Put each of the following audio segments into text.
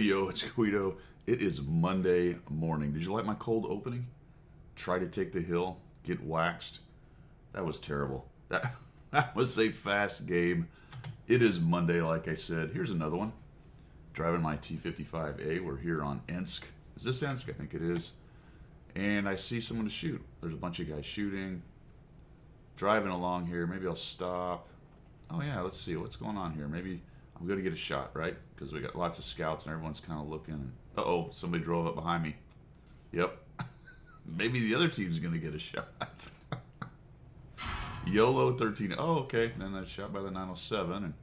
Yo, it's Guido. It is Monday morning. Did you like my cold opening? Try to take the hill, get waxed. That was terrible. That was a fast game. It is Monday, like I said. Here's another one. Driving my T55A. We're here on Ensk. Is this Ensk? I think it is. And I see someone to shoot. There's a bunch of guys shooting. Driving along here. Maybe I'll stop. Oh yeah, let's see what's going on here. Maybe I'm going to get a shot, right? Because we got lots of scouts and everyone's kind of looking. Uh-oh, somebody drove up behind me. Yep. Maybe the other team's going to get a shot. YOLO 13. Oh, okay. Then I shot by the 907. And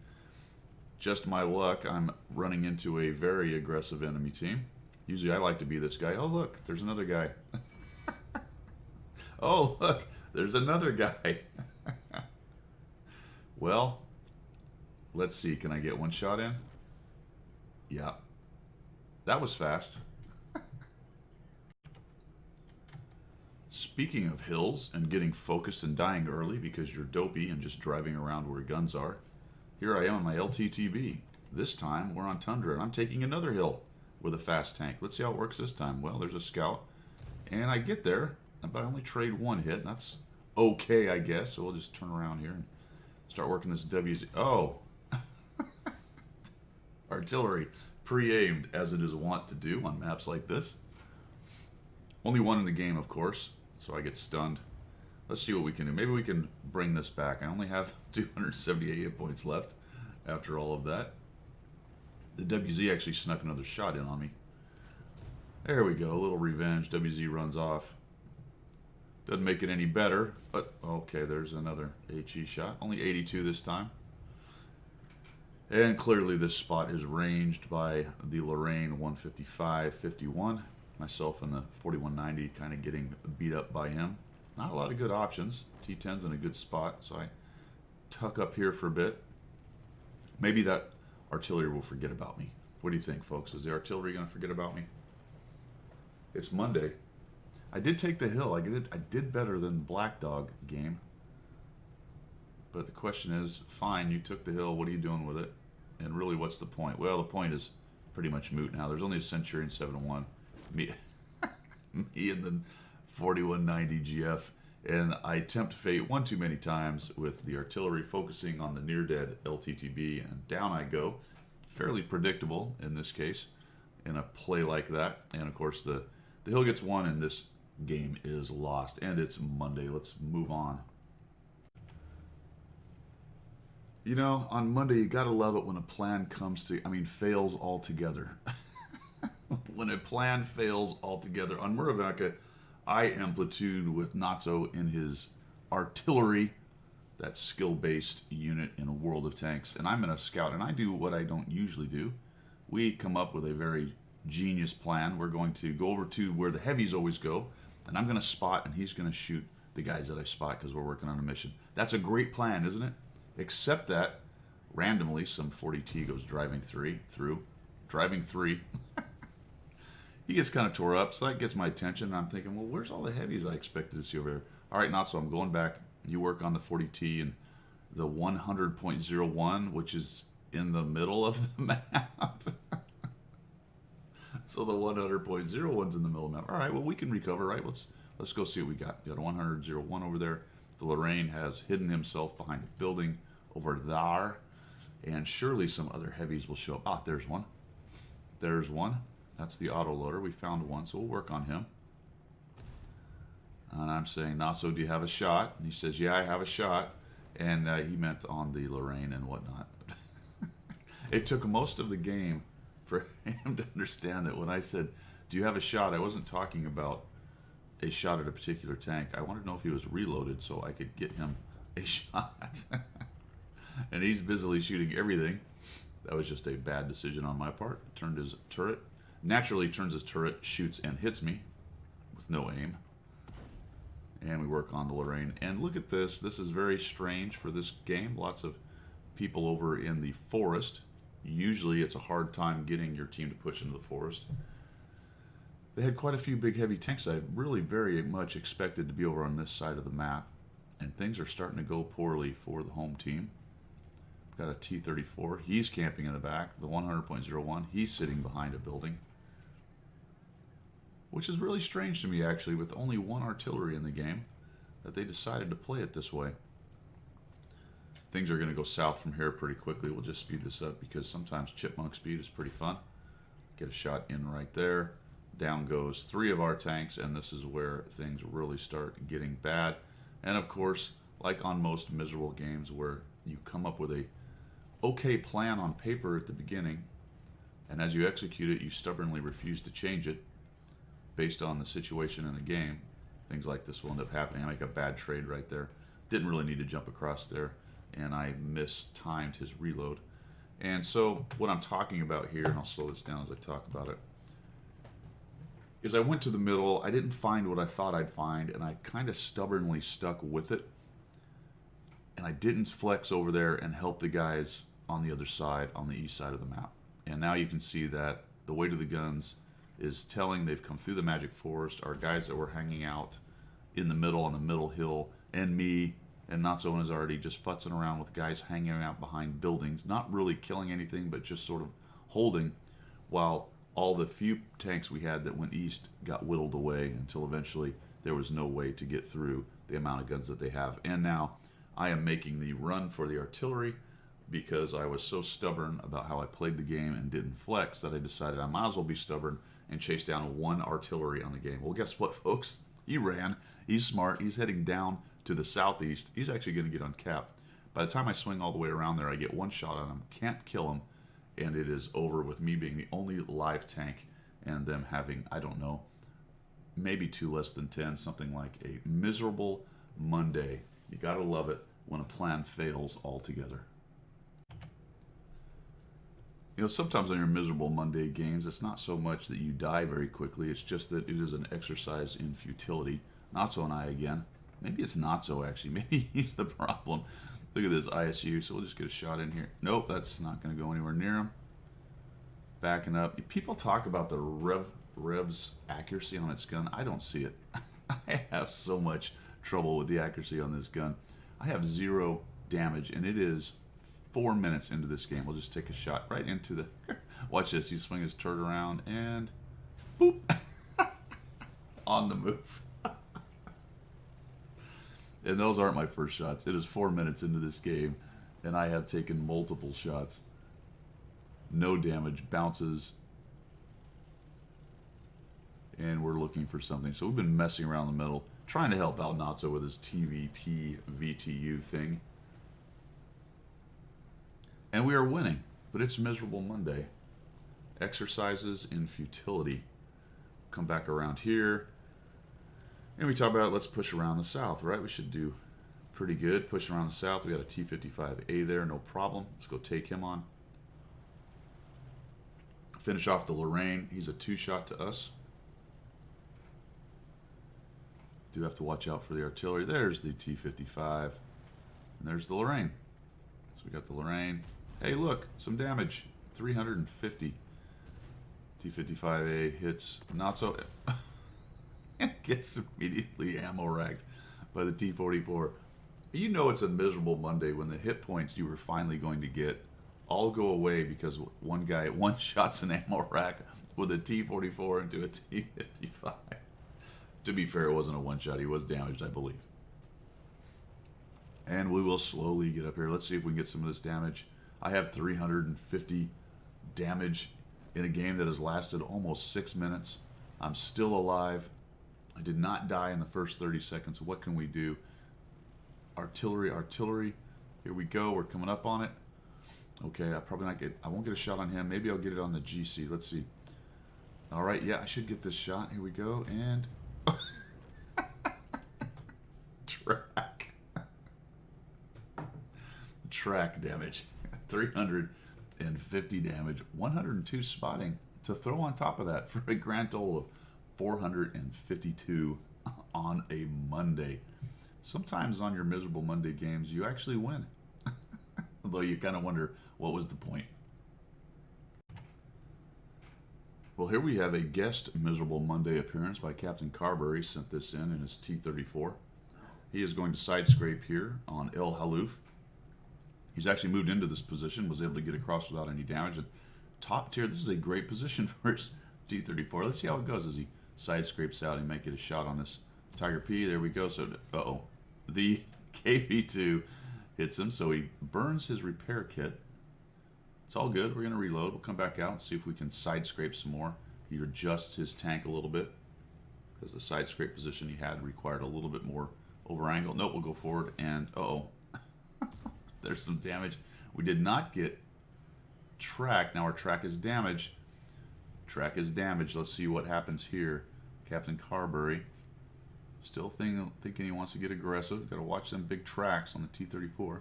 just my luck, I'm running into a very aggressive enemy team. Usually I like to be this guy. Oh, look, there's another guy. Oh, look, there's another guy. Well, let's see. Can I get one shot in? Yeah. That was fast. Speaking of hills and getting focused and dying early because you're dopey and just driving around where guns are, here I am on my LTTB. This time we're on Tundra and I'm taking another hill with a fast tank. Let's see how it works this time. Well, there's a scout and I get there, but I only trade one hit. That's okay, I guess. So we'll just turn around here and start working this WZ. Oh, artillery pre-aimed as it is wont to do on maps like this. Only one in the game, of course, so I get stunned. Let's see what we can do. Maybe we can bring this back. I only have 278 hit points left after all of that. The WZ actually snuck another shot in on me. There we go, a little revenge. WZ runs off. Doesn't make it any better, but okay, there's another HE shot. Only 82 this time. And clearly this spot is ranged by the Lorraine 155-51. Myself in the 4190 kind of getting beat up by him. Not a lot of good options. T10's in a good spot, so I tuck up here for a bit. Maybe that artillery will forget about me. What do you think, folks? Is the artillery going to forget about me? It's Monday. I did take the hill. I did better than the Black Dog game. But the question is, fine, you took the hill. What are you doing with it? And really, what's the point? Well, the point is pretty much moot now. There's only a Centurion 7-1. Me and the 4190 GF. And I tempt fate one too many times with the artillery focusing on the near-dead LTTB. And down I go. Fairly predictable in this case in a play like that. And, of course, the hill gets won and this game is lost. And it's Monday. Let's move on. You know, on Monday, you gotta love it when a plan fails altogether. When a plan fails altogether. On Muravanka, I am platooned with Natso in his artillery, that skill-based unit in a World of Tanks. And I'm in a scout, and I do what I don't usually do. We come up with a very genius plan. We're going to go over to where the heavies always go, and I'm gonna spot, and he's gonna shoot the guys that I spot because we're working on a mission. That's a great plan, isn't it? Except that randomly some 40T goes driving three. He gets kind of tore up, so that gets my attention. And I'm thinking, well, where's all the heavies I expected to see over here? All right, not so. I'm going back. You work on the 40T and the 100.01, which is in the middle of the map. So the 100.01's in the middle of the map. All right, well, we can recover, right? Let's go see what we got. We got a 100.01 over there. The Lorraine has hidden himself behind a building over there. And surely some other heavies will show up. Ah, there's one. There's one. That's the autoloader. We found one, so we'll work on him. And I'm saying, Natso, do you have a shot? And he says, yeah, I have a shot. And he meant on the Lorraine and whatnot. It took most of the game for him to understand that when I said, do you have a shot, I wasn't talking about a shot at a particular tank. I wanted to know if he was reloaded so I could get him a shot. And he's busily shooting everything. That was just a bad decision on my part. Turned his turret. Naturally turns his turret, shoots and hits me with no aim. And we work on the Lorraine. And look at this. This is very strange for this game. Lots of people over in the forest. Usually it's a hard time getting your team to push into the forest. They had quite a few big heavy tanks. I really very much expected to be over on this side of the map. And things are starting to go poorly for the home team. got a T-34. He's camping in the back. The 100.01, he's sitting behind a building. Which is really strange to me, actually, with only one artillery in the game, that they decided to play it this way. Things are going to go south from here pretty quickly. We'll just speed this up because sometimes chipmunk speed is pretty fun. Get a shot in right there. Down goes 3 of our tanks, and this is where things really start getting bad. And of course, like on most miserable games where you come up with a okay plan on paper at the beginning, and as you execute it, you stubbornly refuse to change it based on the situation in the game. Things like this will end up happening. I make a bad trade right there. Didn't really need to jump across there, and I mistimed his reload. And so what I'm talking about here, and I'll slow this down as I talk about it, is I went to the middle. I didn't find what I thought I'd find, and I kind of stubbornly stuck with it. And I didn't flex over there and help the guys on the other side, on the east side of the map. And now you can see that the weight of the guns is telling they've come through the Magic Forest. Our guys that were hanging out in the middle, on the middle hill, and me and Not So is already just futzing around with guys hanging out behind buildings, not really killing anything, but just sort of holding, while all the few tanks we had that went east got whittled away until eventually there was no way to get through the amount of guns that they have. And now I am making the run for the artillery because I was so stubborn about how I played the game and didn't flex that I decided I might as well be stubborn and chase down 1 artillery on the game. Well, guess what, folks? He ran. He's smart. He's heading down to the southeast. He's actually going to get uncapped. By the time I swing all the way around there, I get 1 shot on him, can't kill him, and it is over with me being the only live tank and them having, I don't know, maybe 2 less than 10, something like a miserable Monday. You gotta love it when a plan fails altogether. You know, sometimes on your miserable Monday games, it's not so much that you die very quickly, it's just that it is an exercise in futility. Natso and I again. Maybe it's Natso, actually. Maybe he's the problem. Look at this ISU, so we'll just get a shot in here. Nope, that's not going to go anywhere near him. Backing up. People talk about the Rev's accuracy on its gun. I don't see it. I have so much trouble with the accuracy on this gun. I have 0 damage, and it is 4 minutes into this game. We'll just take a shot right into the... Watch this. He swings his turret around, and... boop! On the move. And those aren't my first shots. It is 4 minutes into this game, and I have taken multiple shots. No damage. Bounces. And we're looking for something. So we've been messing around the middle, trying to help out Natso with his TVP VTU thing. And we are winning, but it's miserable Monday. Exercises in futility. Come back around here. And we talk about, let's push around the south, right? We should do pretty good. Push around the south. We got a T-55A there, no problem. Let's go take him on. Finish off the Lorraine. He's a 2-shot to us. Do have to watch out for the artillery. There's the T-55. And there's the Lorraine. So we got the Lorraine. Hey, look, some damage. 350. T-55A hits not so... and gets immediately ammo racked by the T-44. You know it's a miserable Monday when the hit points you were finally going to get all go away because one guy, 1 shot's an ammo rack with a T-44 into a T-55. To be fair, it wasn't a 1-shot. He was damaged, I believe. And we will slowly get up here. Let's see if we can get some of this damage. I have 350 damage in a game that has lasted almost 6 minutes. I'm still alive. I did not die in the first 30 seconds. What can we do? Artillery, artillery. Here we go. We're coming up on it. Okay, I won't get a shot on him. Maybe I'll get it on the GC. Let's see. All right, yeah, I should get this shot. Here we go. And track damage. 350 damage. 102 spotting to throw on top of that for a grand total of 452 on a Monday. Sometimes on your miserable Monday games, you actually win. Although you kind of wonder, what was the point? Well, here we have a guest miserable Monday appearance by Captain Carberry. Sent this in his T-34. He is going to side scrape here on El Haluf. He's actually moved into this position, was able to get across without any damage. And top tier, this is a great position for his T-34. Let's see how it goes as he side scrapes out. He might get a shot on this Tiger P. There we go. So, uh-oh. The KV-2 hits him, so he burns his repair kit. It's all good. We're going to reload. We'll come back out and see if we can side scrape some more. You adjust his tank a little bit because the side scrape position he had required a little bit more over angle. Nope, we'll go forward and uh-oh. There's some damage. We did not get track. Now our track is damaged. Track is damaged. Let's see what happens here. Captain Carberry still thinking he wants to get aggressive. Got to watch them big tracks on the T-34.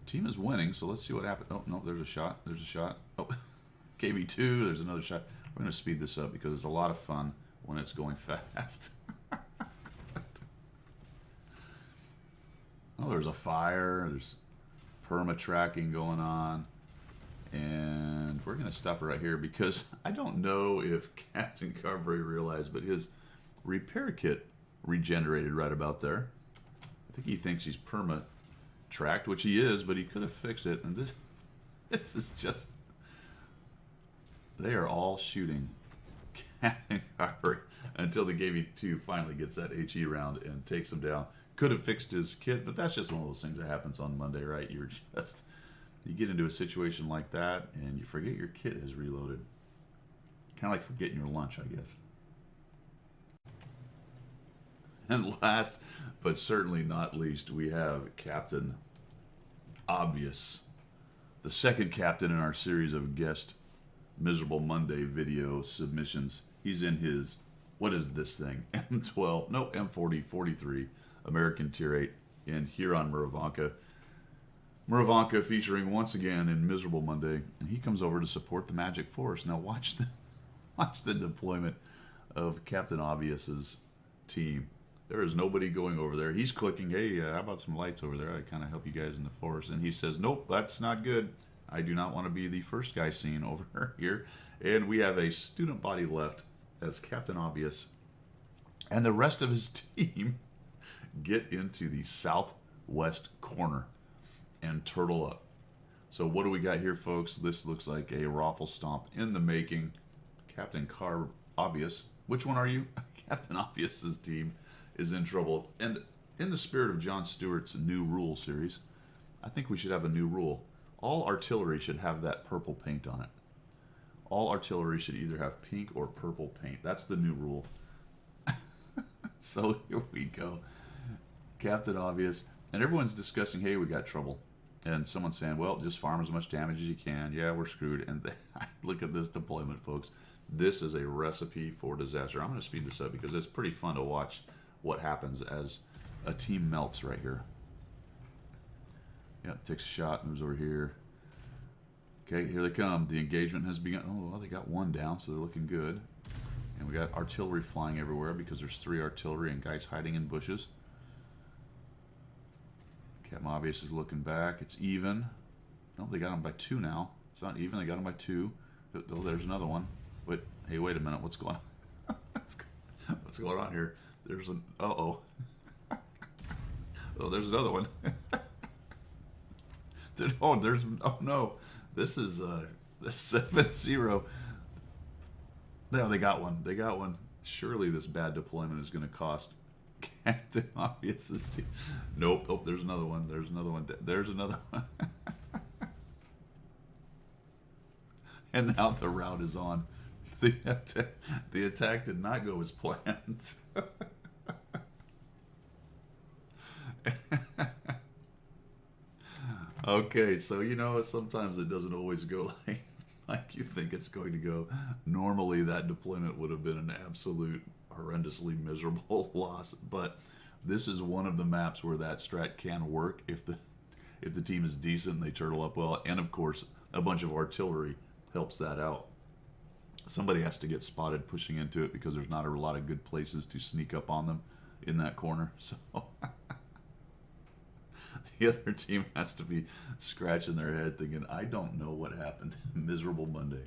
Team is winning, so let's see what happens. Oh, no, there's a shot. There's a shot. Oh, KV-2, there's another shot. We're going to speed this up because it's a lot of fun when it's going fast. Oh, there's a fire. There's perma tracking going on. And we're going to stop it right here because I don't know if Captain Carberry realized, but his repair kit regenerated right about there. I think he thinks he's perma tracked, which he is, but he could have fixed it. And this is just, they are all shooting Captain Carberry until the KV-2 finally gets that HE round and takes him down. Could have fixed his kit, but that's just one of those things that happens on Monday, right? You get into a situation like that and you forget your kit is reloaded. Kind of like forgetting your lunch, I guess. And last, but certainly not least, we have Captain Obvious, the second captain in our series of guest Miserable Monday video submissions. He's in his, what is this thing? M12, no, M40, 43, American Tier 8 in Huron Muravanka. Muravanka featuring once again in Miserable Monday, and he comes over to support the Magic Force. Now watch the deployment of Captain Obvious's team. There is nobody going over there. He's clicking, hey, how about some lights over there? I kind of help you guys in the forest. And he says, nope, that's not good. I do not want to be the first guy seen over here. And we have a student body left as Captain Obvious. And the rest of his team get into the southwest corner and turtle up. So what do we got here, folks? This looks like a raffle stomp in the making. Captain Obvious. Which one are you? Captain Obvious's team is in trouble. And in the spirit of Jon Stewart's new rule series, I think we should have a new rule. All artillery should have that purple paint on it. All artillery should either have pink or purple paint. That's the new rule. So here we go. Captain Obvious. And everyone's discussing, hey, we got trouble. And someone's saying, well, just farm as much damage as you can. Yeah, we're screwed. And look at this deployment, folks. This is a recipe for disaster. I'm going to speed this up because it's pretty fun to watch what happens as a team melts right here. Yeah, takes a shot, moves over here. Okay, here they come. The engagement has begun. Oh, well, they got one down, so they're looking good. And we got artillery flying everywhere because there's 3 artillery and guys hiding in bushes. Captain Obvious is looking back. It's even. No, they got him by 2 now. It's not even. They got him by 2. Oh, there's another one. Wait, hey, wait a minute. What's going on? What's going on here? There's an. Uh-oh. Oh, there's another one. Oh no. This is the 7-0. No, they got one. They got one. Surely this bad deployment is going to cost Captain Obvious's team. Nope. Oh, there's another one. There's another one. There's another one. And now the route is on. The attack did not go as planned. Okay, so you know, sometimes it doesn't always go like you think it's going to go. Normally that deployment would have been an absolute horrendously miserable loss, but this is one of the maps where that strat can work if the team is decent and they turtle up well, and of course a bunch of artillery helps that out. Somebody has to get spotted pushing into it because there's not a lot of good places to sneak up on them in that corner, so the other team has to be scratching their head thinking, I don't know what happened. Miserable Monday.